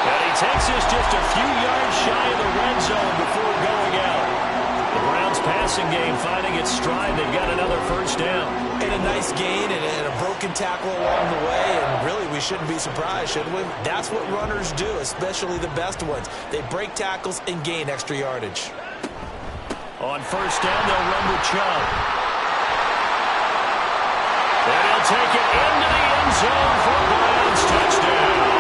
And he takes this just a few yards shy of the red zone before going out. The Browns passing game finding its stride. They've got another 1st down. And a nice gain and a broken tackle along the way. And really, we shouldn't be surprised, should we? That's what runners do, especially the best ones. They break tackles and gain extra yardage. On 1st down, they'll run with Chubb. And he'll take it into the end zone for a Browns touchdown.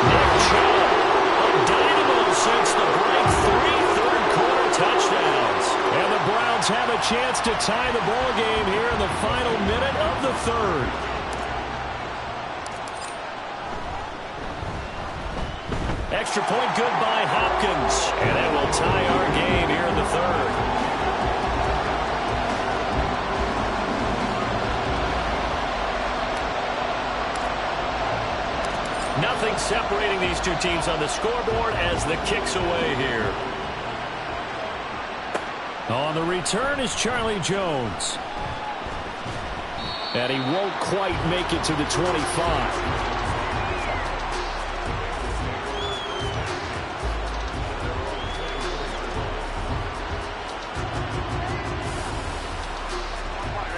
Nick Chubb, a dynamo since the break. 3 third-quarter touchdowns. And the Browns have a chance to tie the ball game here in the final minute of the 3rd. Extra point good by Hopkins. And that will tie our game here in the 3rd. Nothing separating these two teams on the scoreboard as the kick's away here. On the return is Charlie Jones. And he won't quite make it to the 25.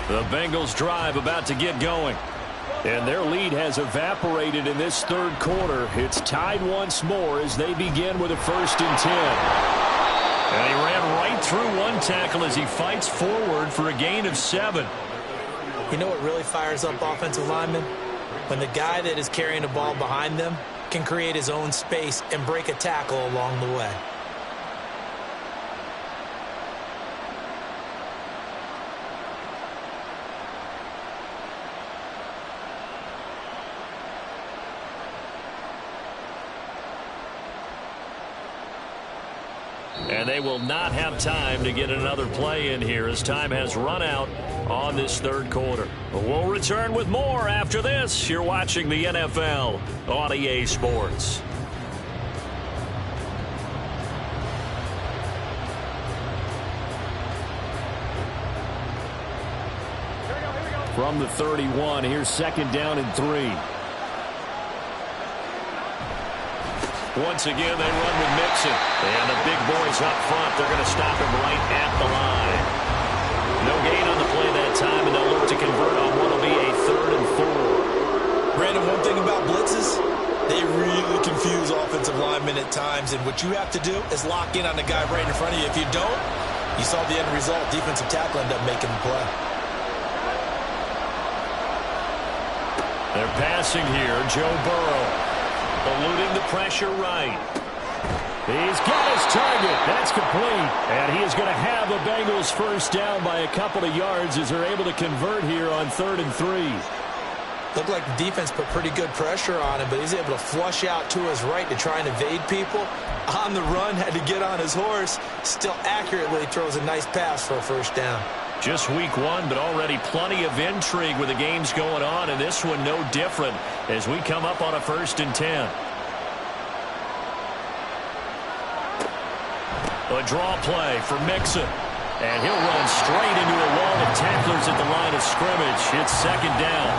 The Bengals drive about to get going. And their lead has evaporated in this 3rd quarter. It's tied once more as they begin with a 1st and 10. And he ran right through one tackle as he fights forward for a gain of 7. You know what really fires up offensive linemen? When the guy that is carrying the ball behind them can create his own space and break a tackle along the way. And they will not have time to get another play in here as time has run out on this 3rd quarter. We'll return with more after this. You're watching the NFL on EA Sports. From the 31, here's 2nd down and 3. Once again, they run with Mixon. And the big boys up front, they're going to stop him right at the line. No gain on the play that time, and they'll look to convert on what will be a 3rd and 4. Brandon, one thing about blitzes, they really confuse offensive linemen at times. And what you have to do is lock in on the guy right in front of you. If you don't, you saw the end result. Defensive tackle ended up making the play. They're passing here. Joe Burrow. Eluding the pressure right. He's got his target. That's complete. And he is going to have the Bengals 1st down by a couple of yards as they're able to convert here on 3rd and 3. Looked like the defense put pretty good pressure on him, but he's able to flush out to his right to try and evade people. On the run, had to get on his horse. Still accurately throws a nice pass for a 1st down. Just week 1, but already plenty of intrigue with the games going on, and this one no different as we come up on a 1st and 10. A draw play for Mixon, and he'll run straight into a wall of tacklers at the line of scrimmage. It's 2nd down.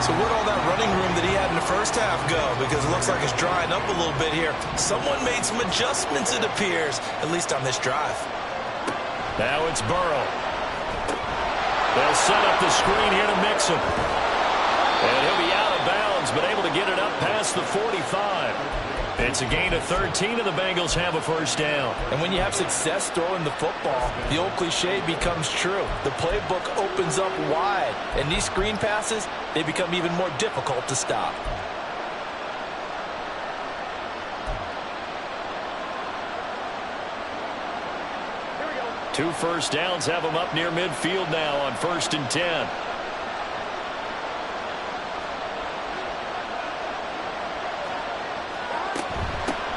So where'd all that running room that he had in the 1st half go? Because it looks like it's drying up a little bit here. Someone made some adjustments, it appears, at least on this drive. Now it's Burrow. They'll set up the screen here to Mixon. And he'll be out of bounds, but able to get it up past the 45. It's a gain of 13, and the Bengals have a first down. And when you have success throwing the football, the old cliche becomes true. The playbook opens up wide, and these screen passes, they become even more difficult to stop. Two first downs have them up near midfield now on 1st and 10.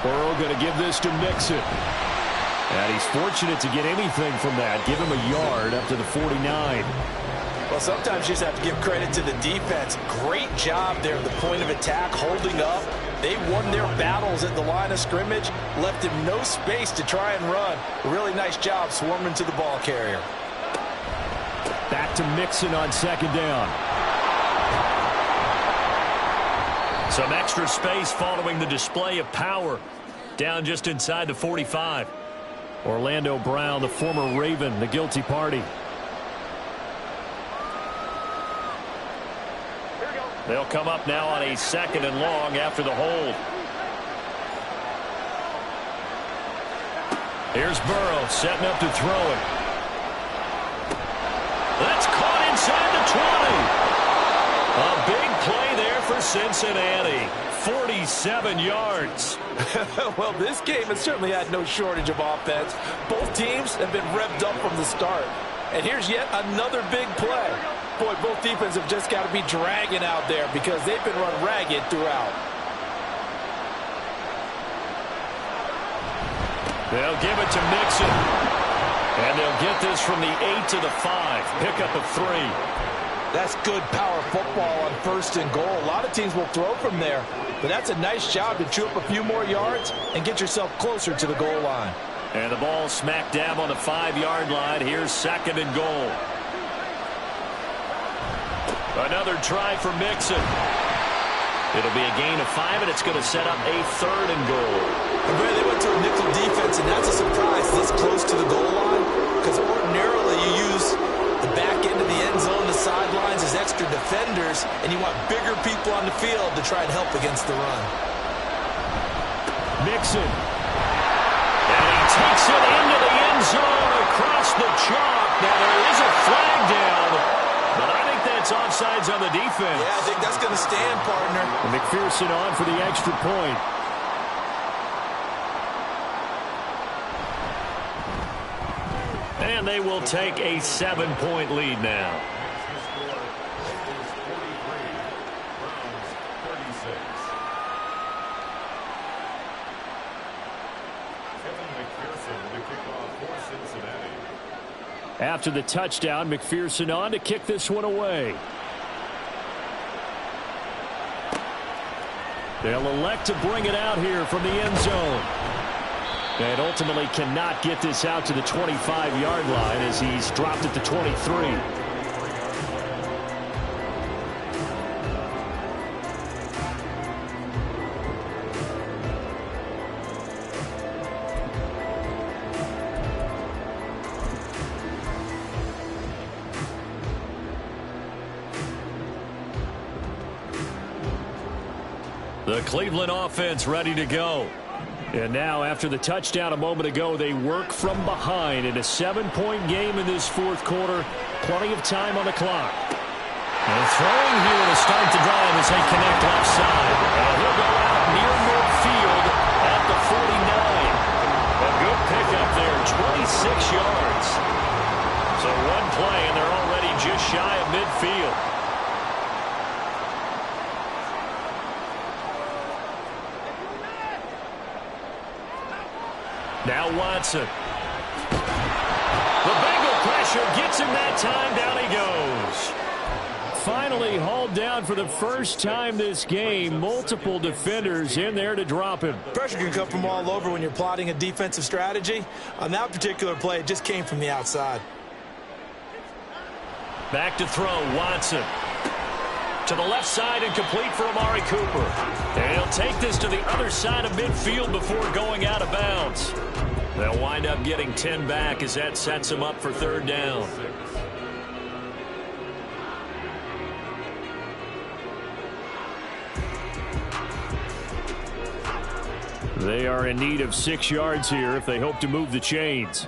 Burrow going to give this to Mixon. And he's fortunate to get anything from that. Give him a yard up to the 49. Well, sometimes you just have to give credit to the defense. Great job there at the point of attack, holding up. They won their battles at the line of scrimmage, left him no space to try and run. A really nice job swarming to the ball carrier. Back to Mixon on 2nd down. Some extra space following the display of power. Down just inside the 45. Orlando Brown, the former Raven, the guilty party. They'll come up now on a 2nd and long after the hold. Here's Burrow setting up to throw it. That's caught inside the 20. A big play there for Cincinnati. 47 yards. Well, this game has certainly had no shortage of offense. Both teams have been revved up from the start. And here's yet another big play. Boy, both defenses have just got to be dragging out there because they've been run ragged throughout. They'll give it to Mixon. And they'll get this from the 8 to the 5. Pickup of 3. That's good power football on 1st and goal. A lot of teams will throw from there, but that's a nice job to chew up a few more yards and get yourself closer to the goal line. And the ball smack dab on the 5-yard line. Here's 2nd and goal. Another try for Mixon. It'll be a gain of 5, and it's going to set up a 3rd and goal. And Brad, they went to a nickel defense, and that's a surprise this close to the goal line, because ordinarily you use the back end of the end zone, the sidelines as extra defenders, and you want bigger people on the field to try and help against the run. Mixon. And he takes it into the end zone across the chalk. Now there is a flag down, but I think that's offsides on the defense. Yeah, I think that's going to stand, partner. And McPherson on for the extra point. And they will take a 7-point lead now. After the touchdown, McPherson on to kick this one away. They'll elect to bring it out here from the end zone. And ultimately cannot get this out to the 25-yard line as he's dropped it to 23. The Cleveland offense ready to go. And now, after the touchdown a moment ago, they work from behind in a 7-point game in this 4th quarter. Plenty of time on the clock. And throwing here to start the drive as they connect left side. And he'll go out near midfield at the 49. A good pickup there, 26 yards. So one play, and they're already just shy of midfield. Now Watson. The Bengal pressure gets him that time. Down he goes. Finally hauled down for the first time this game. Multiple defenders in there to drop him. Pressure can come from all over when you're plotting a defensive strategy. On that particular play, it just came from the outside. Back to throw, Watson. To the left side and complete for Amari Cooper. And he'll take this to the other side of midfield before going out of bounds. They'll wind up getting 10 back as that sets them up for 3rd down. They are in need of 6 yards here if they hope to move the chains.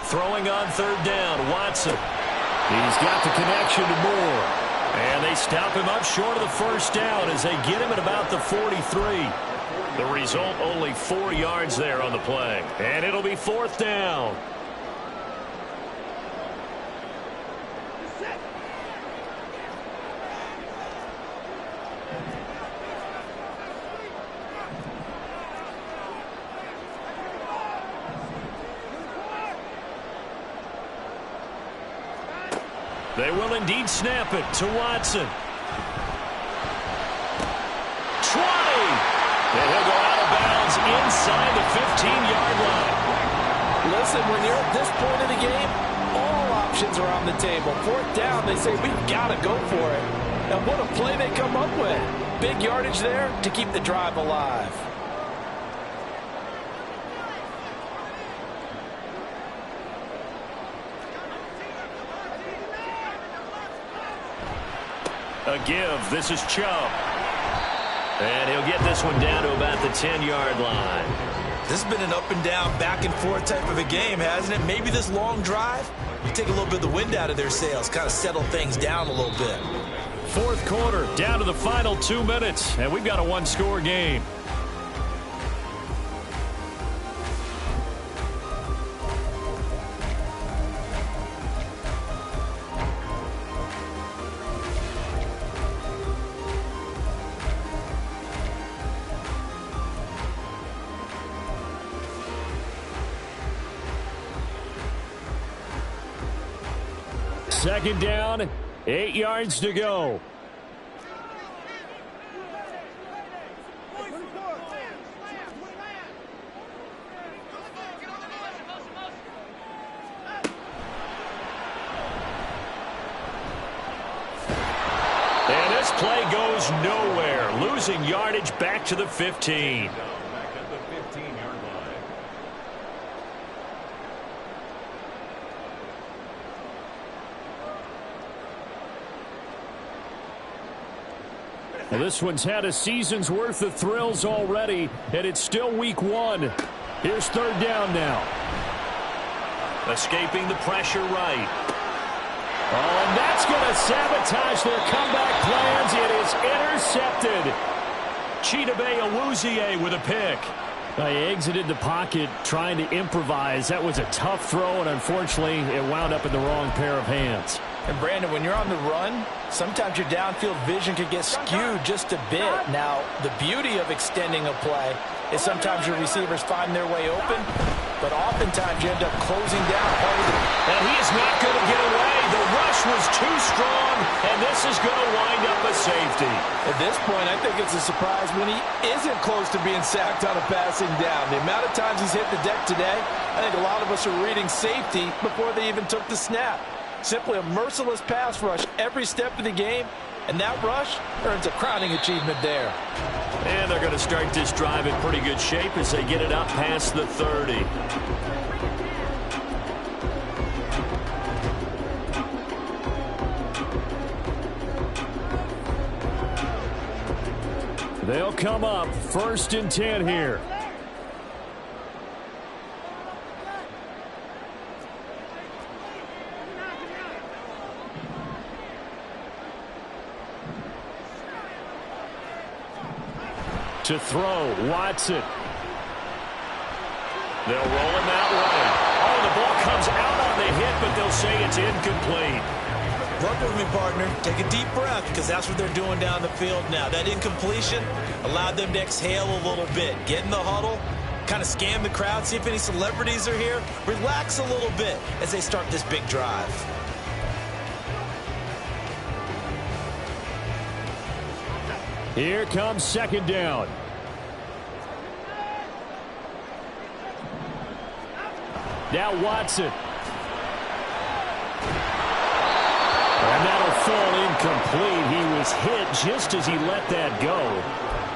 Throwing on 3rd down, Watson. He's got the connection to Moore. And they stop him up short of the 1st down as they get him at about the 43. The result, only 4 yards there on the play. And it'll be 4th down. They will indeed snap it to Watson. 20. And he'll go out of bounds inside the 15-yard line. Listen, when you're at this point of the game, all options are on the table. 4th down, they say, we've got to go for it. And what a play they come up with. Big yardage there to keep the drive alive. A give. This is Chubb. And he'll get this one down to about the 10-yard line. This has been an up-and-down, back-and-forth type of a game, hasn't it? Maybe this long drive, you take a little bit of the wind out of their sails, kind of settle things down a little bit. 4th quarter, down to the final 2 minutes, and we've got a 1-score game. Second down, 8 yards to go. And this play goes nowhere, losing yardage back to the 15. Well, this one's had a season's worth of thrills already, and it's still week 1. Here's 3rd down now. Escaping the pressure right. Oh, and that's going to sabotage their comeback plans. It is intercepted. Chidobe Awuzie with a pick. He exited the pocket trying to improvise. That was a tough throw, and unfortunately, it wound up in the wrong pair of hands. And Brandon, when you're on the run, sometimes your downfield vision can get skewed just a bit. Now, the beauty of extending a play is sometimes your receivers find their way open, but oftentimes you end up closing down part of the... And he is not going to get away. The rush was too strong, and this is going to wind up a safety. At this point, I think it's a surprise when he isn't close to being sacked on a passing down. The amount of times he's hit the deck today, I think a lot of us are reading safety before they even took the snap. Simply a merciless pass rush every step of the game, and that rush earns a crowning achievement there. And they're going to start this drive in pretty good shape as they get it up past the 30. They'll come up 1st and 10 here. To throw, Watson. They'll roll him that way. Oh, the ball comes out on the hit, but they'll say it's incomplete. Work with me, partner. Take a deep breath, because that's what they're doing down the field now. That incompletion allowed them to exhale a little bit. Get in the huddle, kind of scan the crowd, see if any celebrities are here. Relax a little bit as they start this big drive. Here comes 2nd down. Now Watson. And that'll fall incomplete. He was hit just as he let that go.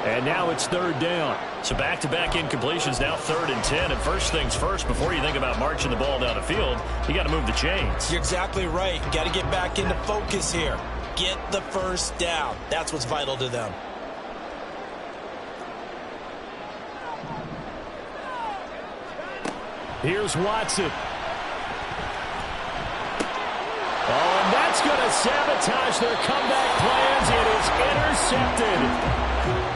And now it's third down. So back-to-back incompletions, now 3rd and 10. And first things first, before you think about marching the ball down the field, you got to move the chains. You're exactly right. You got to get back into focus here. Get the first down. That's what's vital to them. Here's Watson. Oh, and that's going to sabotage their comeback plans. It is intercepted.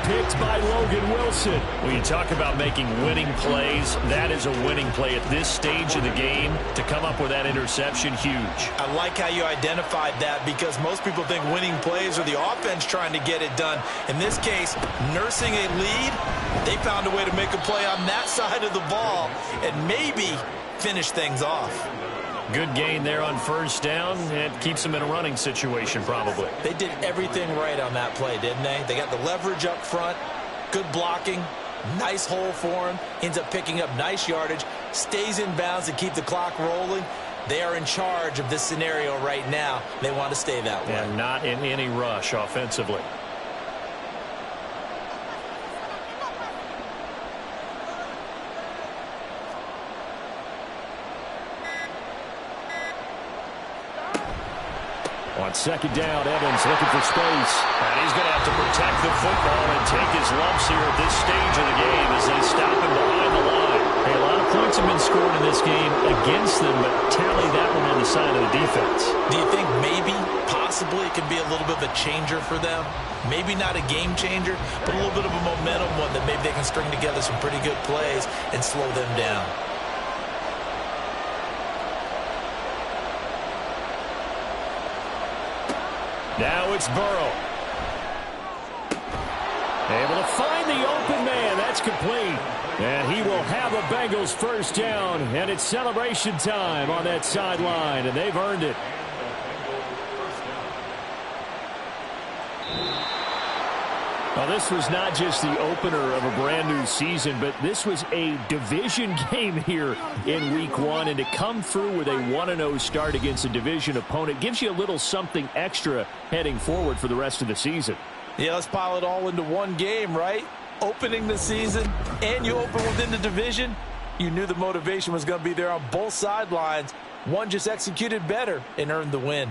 Picked by Logan Wilson. When you talk about making winning plays, that is a winning play at this stage of the game. To come up with that interception, huge. I like how you identified that because most people think winning plays are the offense trying to get it done. In this case, nursing a lead, they found a way to make a play on that side of the ball and maybe finish things off. Good gain there on first down. It keeps them in a running situation probably. They did everything right on that play, didn't they? They got the leverage up front, good blocking, nice hole for him, ends up picking up nice yardage, stays in bounds to keep the clock rolling. They are in charge of this scenario right now. They want to stay that way. And not in any rush offensively. On second down, Evans looking for space. And he's going to have to protect the football and take his lumps here at this stage of the game as they stop him behind the line. Hey, a lot of points have been scored in this game against them, but tally that one on the side of the defense. Do you think maybe, possibly, it could be a little bit of a changer for them? Maybe not a game changer, but a little bit of a momentum one that maybe they can string together some pretty good plays and slow them down. Now it's Burrow. Able to find the open man. That's complete. And he will have a Bengals first down. And it's celebration time on that sideline. And they've earned it. Well, this was not just the opener of a brand new season, but this was a division game here in week 1. And to come through with a 1-0 start against a division opponent gives you a little something extra heading forward for the rest of the season. Yeah, let's pile it all into one game, right? Opening the season, and you open within the division. You knew the motivation was going to be there on both sidelines. One just executed better and earned the win.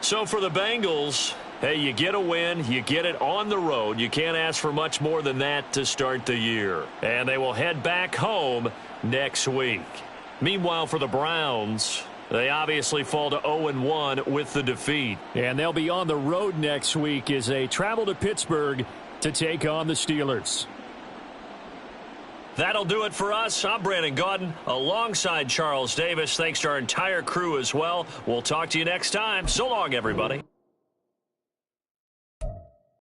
So for the Bengals, hey, you get a win, you get it on the road. You can't ask for much more than that to start the year. And they will head back home next week. Meanwhile, for the Browns, they obviously fall to 0-1 with the defeat. And they'll be on the road next week as they travel to Pittsburgh to take on the Steelers. That'll do it for us. I'm Brandon Gaudin alongside Charles Davis. Thanks to our entire crew as well. We'll talk to you next time. So long, everybody.